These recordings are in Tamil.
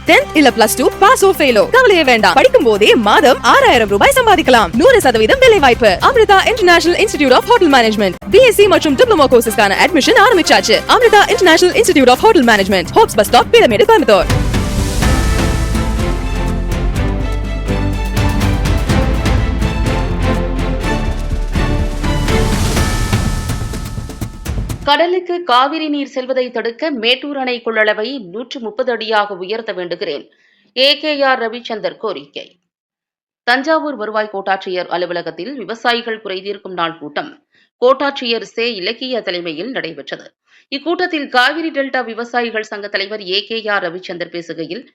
10th இல்ல +2 பாஸோ ஃபெயிலோ கவலையே வேண்டாம். படிக்கும் போதே மாதம் 6000 ரூபாய் சம்பாதிக்கலாம். 100% வேலை வாய்ப்பு. Amirtha international institute of hotel management BSc மற்றும் டிப்ளமோ கோர்சஸ்க்கான அட்மிஷன் ஆரம்பிச்சாச்சு. Amirtha international institute of hotel management, Hopes bus stop, Peelamedu, Coimbatore. கடலுக்கு காவிரி நீர் செல்வதை தடுக்க மேட்டூர் அணை கொள்ளளவை 130 அடியாக உயர்த்த வேண்டுகிறேன். AKR ரவிச்சந்தர் கோரிக்கை. தஞ்சாவூர் வருவாய் கோட்டாட்சியர் அலுவலகத்தில் விவசாயிகள் குறைதீர்க்கும் நாள் கூட்டம் கோட்டாட்சியர் சே. இலக்கிய தலைமையில் நடைபெற்றது. இக்கூட்டத்தில் காவிரி டெல்டா விவசாயிகள் சங்க தலைவர் AKR ரவிச்சந்தர் பேசுகையில்,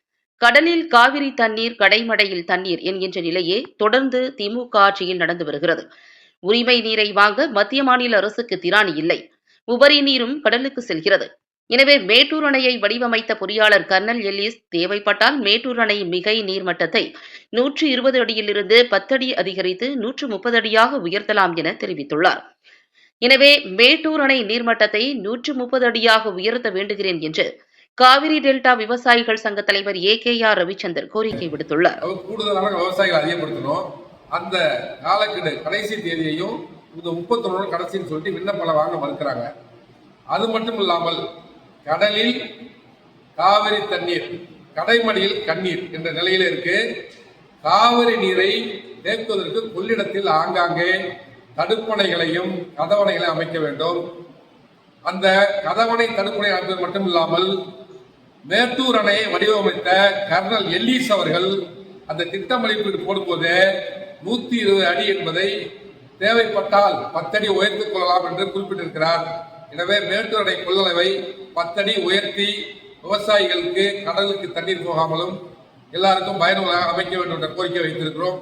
கடலில் காவிரி தண்ணீர், கடைமடையில் தண்ணீர் என்கின்ற நிலையே தொடர்ந்து திமுக ஆட்சியில் நடந்து வருகிறது. உரிமை நீரை வாங்க மத்திய மாநில அரசுக்கு திராணி இல்லை. உபரி நீரும் கடலுக்கு செல்கிறது. எனவே மேட்டூர் அணையை வடிவமைத்த பொறியாளர் கர்னல் எல்லிஸ் தேவைப்பட்டால் மேட்டூர் அணை மிகை நீர்மட்டத்தை 120 அடியிலிருந்து 10 அடி அதிகரித்து 130 அடியாக உயர்த்தலாம் என தெரிவித்துள்ளார். எனவே மேட்டூர் அணை நீர்மட்டத்தை 130 அடியாக உயர்த்த வேண்டுகிறேன் என்று காவிரி டெல்டா விவசாயிகள் சங்க தலைவர் AKR ரவிச்சந்தர் கோரிக்கை விடுத்துள்ளார். கூடுதலாக விவசாயிகள் அதிகப்படுத்தணும். அந்த காலக்கெடு கடைசி தேதியையும் 31 கடைசின்னு சொல்லிட்டு விண்ணப்பம் வாங்க மறுக்கிறாங்க. அது மட்டும் இல்லாமல் கடலில் காவிரி தண்ணீர், கடைமடியில் கண்ணீர் என்ற நிலையில இருக்கு. காவிரி நீரை தேக்குவதற்கு கொள்ளிடத்தில் ஆங்காங்கே தடுப்பணைகளையும் கதவணைகளையும் அமைக்க வேண்டும். அந்த கதவணை தடுப்பணை அமைப்பது மட்டும் இல்லாமல் மேட்டூர் அணையை வடிவமைத்த கர்னல் எல்லிஸ் அவர்கள் அந்த திட்ட மதிப்பீடு போடும்போது 120 அடி என்பதை தேவைப்பட்டால் 10 அடி உயர்த்திக் கொள்ளலாம் என்று குறிப்பிட்டிருக்கிறார். எனவே மேட்டூர் அணை கொள்ளளவை 10 அடி உயர்த்தி விவசாயிகளுக்கு கடலுக்கு தண்ணீர் போகாமலும் எல்லாருக்கும் பயனுள்ளதாக அமைக்க வேண்டும் என்ற கோரிக்கை வைத்திருக்கிறோம்.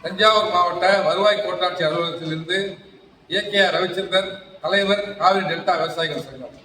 தஞ்சாவூர் மாவட்ட வருவாய் கோட்டாட்சி அலுவலகத்திலிருந்து AKR ரவிச்சந்தர், தலைவர், காவிரி டெல்டா விவசாயிகள் சங்கம்.